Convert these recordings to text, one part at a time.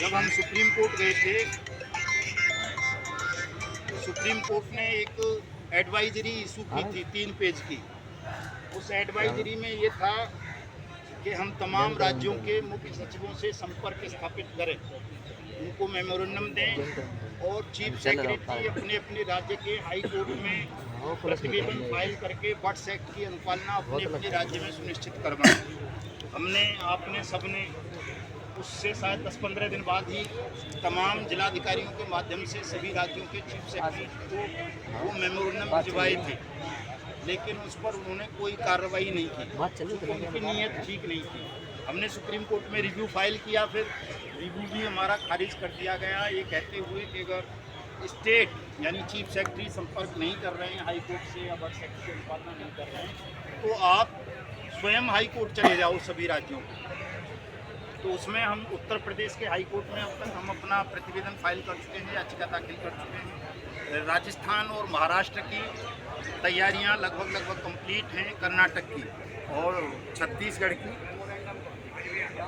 जब हम supreme court गए थे, सुप्रीम कोर्ट ने एक एडवाइजरी इशू की थी 3 पेज की। उस एडवाइजरी में ये था कि हम तमाम राज्यों के मुख्य सचिवों से संपर्क स्थापित करें, उनको मेमोरेंडम दें और चीफ सेक्रेटरी अपने अपने राज्य के हाई कोर्ट में प्रतिवेदन फाइल करके बर्ड्स एक्ट की अनुपालना अपने अपने राज्य में सुनिश्चित करवाएं। हमने आपने सबने उससे शायद 10-15 दिन बाद ही तमाम जिलाधिकारियों के माध्यम से सभी राज्यों के चीफ सेक्रेटरी को वो मेमोरेंडम भिजवाए थे, लेकिन उस पर उन्होंने कोई कार्रवाई नहीं की, तो उनकी नीयत ठीक नहीं थी। हमने सुप्रीम कोर्ट में रिव्यू फाइल किया, फिर रिव्यू भी हमारा खारिज कर दिया गया, ये कहते हुए कि अगर स्टेट यानी चीफ सेक्रेटरी संपर्क नहीं कर रहे हैं हाई कोर्ट से या बर्ड्स एक्ट की अनुपालना नहीं कर रहे हैं तो आप स्वयं हाई कोर्ट चले जाओ सभी राज्यों को। तो उसमें हम उत्तर प्रदेश के हाई कोर्ट में अब तक हम अपना प्रतिवेदन फाइल कर चुके हैं, याचिका दाखिल कर चुके हैं। राजस्थान और महाराष्ट्र की तैयारियां लगभग कंप्लीट हैं, कर्नाटक की और छत्तीसगढ़ की।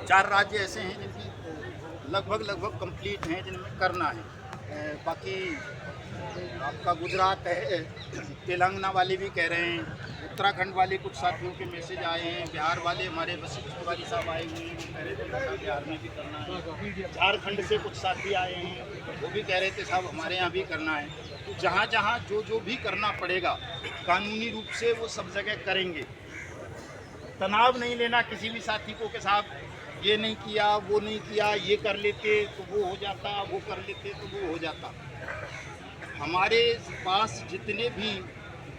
4 राज्य ऐसे हैं जिनकी लगभग कंप्लीट हैं, जिनमें करना है। बाकी आपका गुजरात है, तेलंगाना वाले भी कह रहे हैं, उत्तराखंड वाले कुछ साथियों के मैसेज आए हैं, बिहार वाले हमारे वशिष्ठ तिवारी साहब आए हुए हैं, वो कह रहे थे बिहार में भी करना है। झारखंड से कुछ साथी आए हैं, वो भी कह रहे थे साहब हमारे यहाँ भी करना है। तो जहाँ जहाँ जो भी करना पड़ेगा कानूनी रूप से वो सब जगह करेंगे। तनाव नहीं लेना किसी भी साथी को कि साहब ये नहीं किया, वो नहीं किया, ये कर लेते तो वो हो जाता, वो कर लेते तो वो हो जाता। हमारे पास जितने भी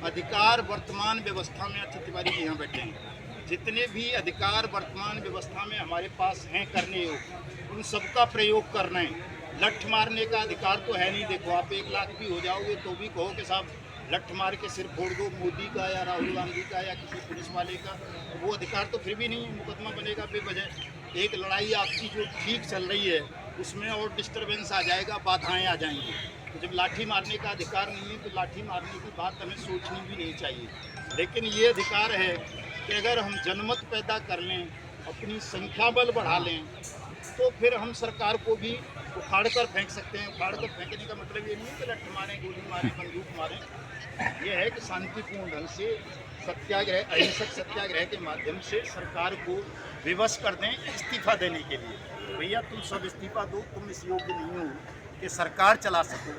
अधिकार वर्तमान व्यवस्था में, अच्छा तिवारी जी यहाँ बैठे हैं, जितने भी अधिकार वर्तमान व्यवस्था में हमारे पास हैं करने योग, उन सबका प्रयोग करना है। लठ मारने का अधिकार तो है नहीं। देखो आप 1 लाख भी हो जाओगे तो भी कहो कि साहब लठ मार के सिर फोड़ दो मोदी का या राहुल गांधी का या किसी पुलिस वाले का, तो वो अधिकार तो फिर भी नहीं है, मुकदमा बनेगा बेवजह। एक लड़ाई आपकी जो ठीक चल रही है उसमें और डिस्टर्बेंस आ जाएगा, बाधाएं आ जाएंगी। तो जब लाठी मारने का अधिकार नहीं है तो लाठी मारने की बात हमें सोचनी भी नहीं चाहिए। लेकिन ये अधिकार है कि अगर हम जनमत पैदा कर लें, अपनी संख्या बल बढ़ा लें, तो फिर हम सरकार को भी उखाड़ कर फेंक सकते हैं। उखाड़ कर फेंकने का मतलब ये नहीं है कि लठ मारें, गोली मारें, बंदूक मारें। ये है कि शांतिपूर्ण ढंग से सत्याग्रह, अहिंसक सत्याग्रह के माध्यम से सरकार को विवश कर दें इस्तीफा देने के लिए। भैया तुम सब इस्तीफा दो, तुम इस योग्य नहीं हो कि सरकार चला सको।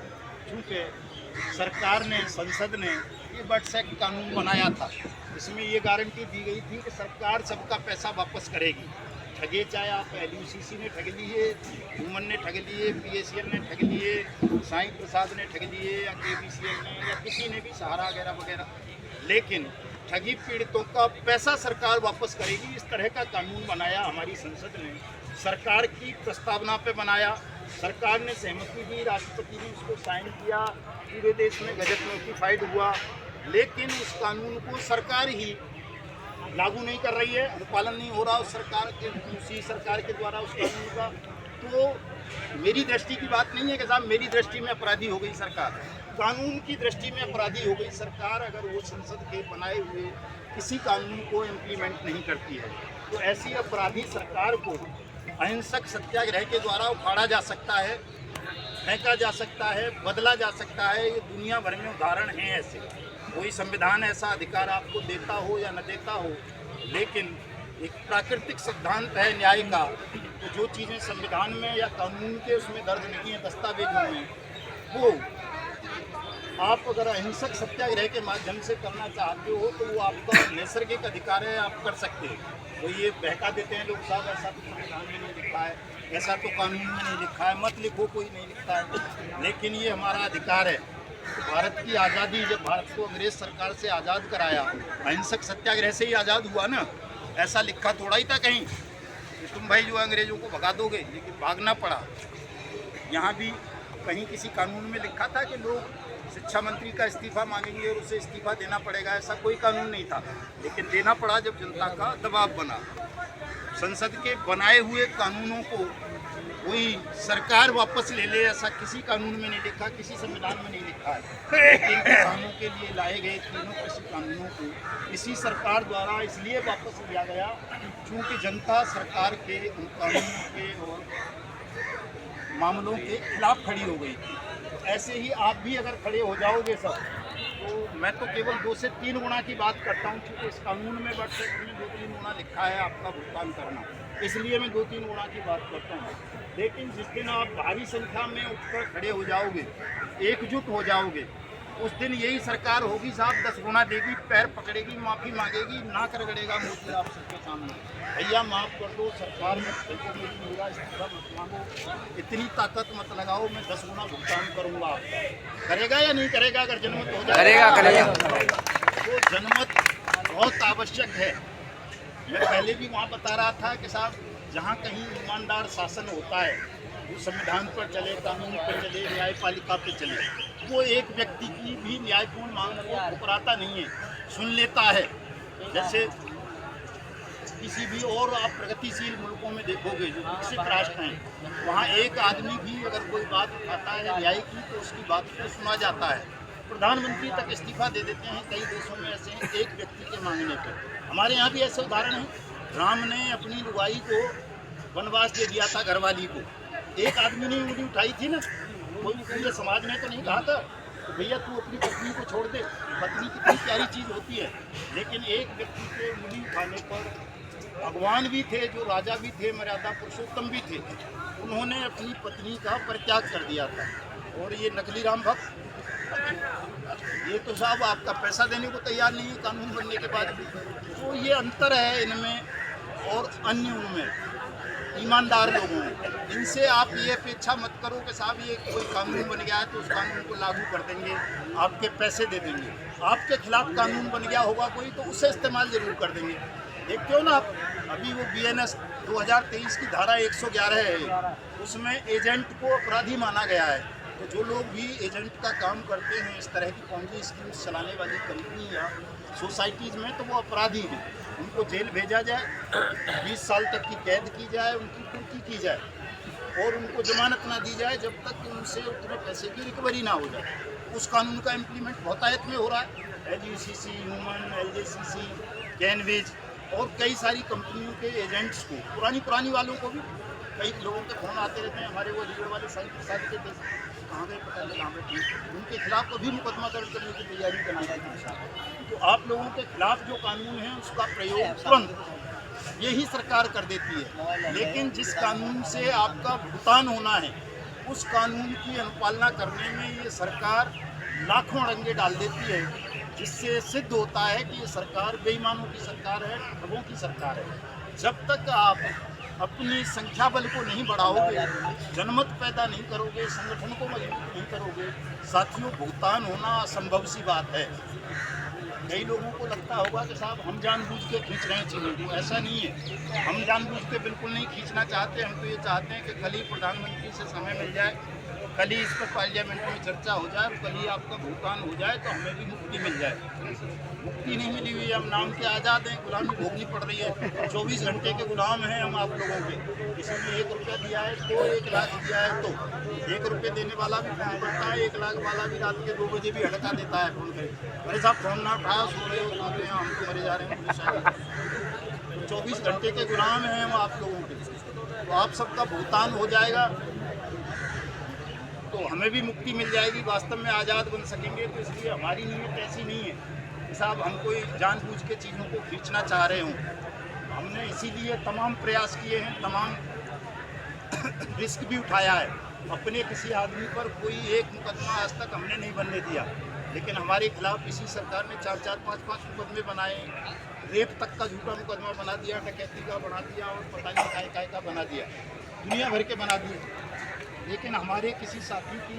क्योंकि सरकार ने, संसद ने ये बर्ड्स एक्ट कानून बनाया था, इसमें ये गारंटी दी गई थी कि सरकार सबका पैसा वापस करेगी। ठगे चाहे आप LUCC ने ठग लिए, हुमन ने ठग लिए, PACL ने ठग लिए, साईं प्रसाद ने ठग लिए या KBCL ने या किसी ने भी, सहारा वगैरह वगैरह, लेकिन ठगी पीड़ितों का पैसा सरकार वापस करेगी। इस तरह का कानून बनाया हमारी संसद ने, सरकार की प्रस्तावना पे बनाया, सरकार ने सहमति दी, राष्ट्रपति ने उसको साइन किया, पूरे देश में गजट नोटिफाइड हुआ, लेकिन उस कानून को सरकार ही लागू नहीं कर रही है, अनुपालन नहीं हो रहा उस सरकार के, उसी सरकार के द्वारा उस कानून का। तो मेरी दृष्टि की बात नहीं है कि साहब मेरी दृष्टि में अपराधी हो गई सरकार, कानून की दृष्टि में अपराधी हो गई सरकार अगर वो संसद के बनाए हुए किसी कानून को इम्प्लीमेंट नहीं करती है। तो ऐसी अपराधी सरकार को अहिंसक सत्याग्रह के द्वारा उखाड़ा जा सकता है, फेंका जा सकता है, बदला जा सकता है। ये दुनिया भर में उदाहरण हैं ऐसे। कोई संविधान ऐसा अधिकार आपको देता हो या न देता हो, लेकिन एक प्राकृतिक सिद्धांत है न्याय का, तो जो चीज़ें संविधान में या कानून के उसमें दर्ज नहीं है दस्तावेजों में, वो आप अगर अहिंसक सत्याग्रह के माध्यम से करना चाहते हो तो वो आपका नैसर्गिक अधिकार है, आप कर सकते हो। तो ये बहका देते हैं लोग साहब ऐसा तो संविधान में नहीं लिखा है, ऐसा तो कानून में नहीं लिखा है, मत लिखो, कोई नहीं लिखता है, लेकिन ये हमारा अधिकार है। भारत की आज़ादी, जब भारत को अंग्रेज सरकार से आज़ाद कराया, अहिंसक सत्याग्रह से ही आज़ाद हुआ ना। ऐसा लिखा थोड़ा ही था कहीं कि तुम भाई जो अंग्रेजों को भगा दोगे, लेकिन भागना पड़ा। यहाँ भी कहीं किसी कानून में लिखा था कि लोग शिक्षा मंत्री का इस्तीफा मांगेंगे और उसे इस्तीफा देना पड़ेगा, ऐसा कोई कानून नहीं था, लेकिन देना पड़ा जब जनता का दबाव बना। संसद के बनाए हुए कानूनों को कोई सरकार वापस ले ले, ऐसा किसी कानून में नहीं लिखा, किसी संविधान में नहीं लिखा है। लेकिन किसानों के लिए लाए गए तीनों कृषि कानूनों को इसी सरकार द्वारा इसलिए वापस लिया गया क्योंकि जनता सरकार के उन कानूनों के और मामलों के खिलाफ खड़ी हो गई थी। ऐसे ही आप भी अगर खड़े हो जाओगे सब, तो मैं तो केवल 2 से 3 गुना की बात करता हूँ, क्योंकि इस कानून में बट में 2-3 गुना लिखा है आपका भुगतान करना, इसलिए मैं 2-3 गुना की बात करता हूँ। लेकिन जिस दिन आप भारी संख्या में उठकर खड़े हो जाओगे, एकजुट हो जाओगे, उस दिन यही सरकार होगी साहब 10 गुना देगी, पैर पकड़ेगी, माफ़ी मांगेगी, नाक रगड़ेगा मुँह पे आप सबके सामने, भैया माफ़ कर दो, सरकार में मेरा इस्तीफा मत मांगो, इतनी ताकत मत लगाओ, मैं 10 गुना भुगतान करूँगा आपका। करेगा या नहीं करेगा? अगर जनमत हो जाए करेगा। तो जनमत बहुत आवश्यक है। मैं पहले भी वहाँ बता रहा था कि साहब जहाँ कहीं ईमानदार शासन होता है, वो संविधान पर चले, कानून पर चले, न्यायपालिका पर चले, वो एक व्यक्ति की भी न्यायपूर्ण मांग को ठुकराता नहीं है, सुन लेता है। जैसे किसी भी और आप प्रगतिशील मुल्कों में देखोगे जो विकसित राष्ट्र हैं, वहाँ एक आदमी भी अगर कोई बात उठाता है न्याय की, तो उसकी बात को सुना जाता है। प्रधानमंत्री तक इस्तीफा दे देते हैं, कई देशों में ऐसे हैं, एक व्यक्ति के मांगने पर। हमारे यहाँ भी ऐसे उदाहरण हैं। राम ने अपनी लुगाई को वनवास दे दिया था, घरवाली को, एक आदमी ने उंगली उठाई थी ना, कोई पूरे समाज ने तो नहीं कहा था तो भैया तू अपनी पत्नी को छोड़ दे, पत्नी कितनी प्यारी चीज़ होती है। लेकिन एक व्यक्ति के उंगली उठाने पर भगवान भी थे, जो राजा भी थे, मर्यादा पुरुषोत्तम भी थे, उन्होंने अपनी पत्नी का परित्याग कर दिया था। और ये नकली राम भक्त, ये तो साहब आपका पैसा देने को तैयार नहीं है कानून बनने के बाद भी। तो ये अंतर है इनमें और अन्यों में, ईमानदार लोगों में। इनसे आप ये अपेक्षा मत करो कि साहब ये कोई कानून बन गया है तो उस कानून को लागू कर देंगे, आपके पैसे दे देंगे। आपके खिलाफ कानून बन गया होगा कोई, तो उससे इस्तेमाल जरूर कर देंगे। देखते हो ना आप, अभी वो BNS 2023 की धारा 111 है, उसमें एजेंट को अपराधी माना गया है। तो जो लोग भी एजेंट का काम करते हैं, इस तरह की पॉन्जी स्कीम्स चलाने वाली कंपनी या सोसाइटीज़ में, तो वो अपराधी हैं। उनको जेल भेजा जाए, 20 साल तक की कैद की जाए, उनकी कुर्की की जाए और उनको जमानत ना दी जाए जब तक कि उनसे उतने पैसे की रिकवरी ना हो जाए। उस कानून का इम्प्लीमेंट बहुतायत में हो रहा है। LUCC, ह्यूमन, LJCC, कैनविज और कई सारी कंपनियों के एजेंट्स को, पुरानी वालों को भी, कई लोगों के फोन आते रहते हैं, हमारे वो लीडर वाले साइड के साथ के कहाँ गए पता नहीं, कहाँ गए, उनके खिलाफ कभी मुकदमा दर्ज करने की तैयारी करनी है। तो आप लोगों के खिलाफ जो कानून है उसका प्रयोग तुरंत यही सरकार कर देती है। लेकिन जिस कानून से आपका भुगतान होना है, उस कानून की अनुपालना करने में ये सरकार लाखों रंगे डाल देती है, जिससे सिद्ध होता है कि ये सरकार बेईमानों की सरकार है, ठगों की सरकार है। जब तक आप अपनी संख्या बल को नहीं बढ़ाओगे, जनमत पैदा नहीं करोगे, संगठन को मजबूत नहीं करोगे, साथियों भुगतान होना असंभव सी बात है। कई लोगों को लगता होगा कि साहब हम जानबूझ के खींच रहे हैं चीज़ों को, ऐसा नहीं है। हम जानबूझ के बिल्कुल नहीं खींचना चाहते। हम तो ये चाहते हैं कि कल ही प्रधानमंत्री से समय मिल जाए, कल ही इस पर पार्लियामेंट में चर्चा हो जाए, कल ही आपका भुगतान हो जाए, तो हमें भी मुक्ति मिल जाए। मुक्ति नहीं मिली हुई है, हम नाम के आज़ाद हैं, गुलामी भोगनी पड़ रही है। 24 घंटे के गुलाम हैं हम आप लोगों के। किसी ने 1 रुपया दिया है तो, 1 लाख दिया है तो, 1 रुपये देने वाला भी फोन करता है, 1 लाख वाला भी रात के 2 बजे भी हड़का देता है फोन करके, अरे साहब फोन ना उठाया, सो रहे हो, सोते हैं, हम तो मरे जा रहे हैं, पुलिस आ गई। 24 घंटे के गुलाम हैं हम आप लोगों के। तो आप सबका भुगतान हो जाएगा तो हमें भी मुक्ति मिल जाएगी, वास्तव में आज़ाद बन सकेंगे। तो इसलिए हमारी नीयत ऐसी नहीं है कि साहब हम कोई जानबूझ के चीज़ों को खींचना चाह रहे हों। हमने इसीलिए तमाम प्रयास किए हैं, तमाम रिस्क भी उठाया है। अपने किसी आदमी पर कोई एक मुकदमा आज तक हमने नहीं बनने दिया, लेकिन हमारे खिलाफ इसी सरकार ने 4-4, 5-5 मुकदमे बनाए, रेप तक का झूठा मुकदमा बना दिया, डकैती का बना दिया और पता नहीं काय का बना दिया, दुनिया भर के बना दिए। लेकिन हमारे किसी साथी की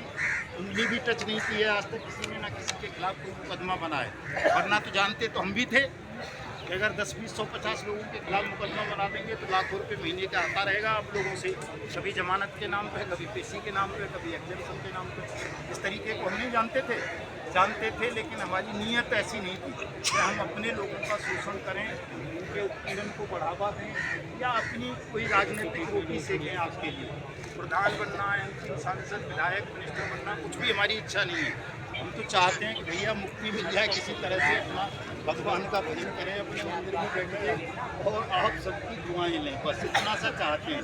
उंगली भी टच नहीं की है आज तक किसी ने, ना किसी के खिलाफ कोई मुकदमा बना है। वरना तो जानते तो हम भी थे कि अगर 10, 20, 100, 50 लोगों के खिलाफ मुकदमा बना देंगे तो लाखों रुपये महीने का आता रहेगा आप लोगों से, कभी जमानत के नाम पे, कभी पेशी के नाम पे, कभी एग्जेम्पशन के नाम पे। इस तरीके को हम नहीं जानते थे, लेकिन हमारी नीयत ऐसी नहीं थी कि हम अपने लोगों का शोषण करें, उनके उत्पीड़न को बढ़ावा दें या अपनी कोई राजनीतिक रोटी सेकें आपके लिए। प्रधान बनना, MP, सांसद, विधायक, मिनिस्टर बनना कुछ भी हमारी इच्छा नहीं है। हम तो चाहते हैं कि भैया मुक्ति मिल जाए किसी तरह से, अपना भगवान का भजन करें, अपने मंदिर में बैठ के और आप सबकी दुआएं लें, बस इतना सा चाहते हैं।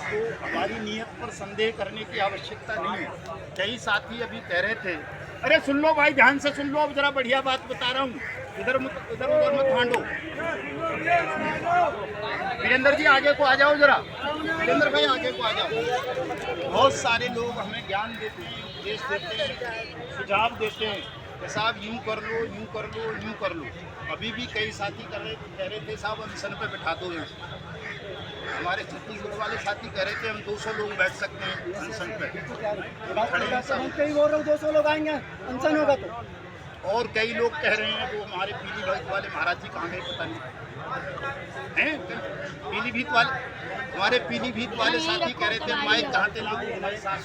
तो हमारी नीयत पर संदेह करने की आवश्यकता नहीं है। कई साथी अभी कह रहे थे, अरे सुन लो भाई, ध्यान से सुन लो, अब जरा बढ़िया बात बता रहा हूँ, इधर उधर मत भांडो। वीरेंद्र जी आगे को आ जाओ जरा, वीरेंद्र भाई आगे को आ जाओ। बहुत सारे लोग हमें ज्ञान देते हैं, उपदेश देते हैं, सुझाव देते हैं कि साहब यूं कर लो, यूं कर लो, यूं कर लो। अभी भी कई साथी कह रहे थे साहब अनशन पे बैठा दो यहाँ। हमारे छत्तीसगढ़ वाले साथी कह रहे थे हम 200 लोग बैठ सकते हैं अनशन पे। कई बोल रहे हो 200 लोग आएंगे अनशन होगा तो। और कई लोग कह रहे हैं वो हमारे पीलीभीत वाले महाराज जी कहाँ गए पता नहीं हैं। पीलीभीत वाले, हमारे पीलीभीत वाले साथी कह रहे थे माइक कहाँ थे लोग हमारे साथ।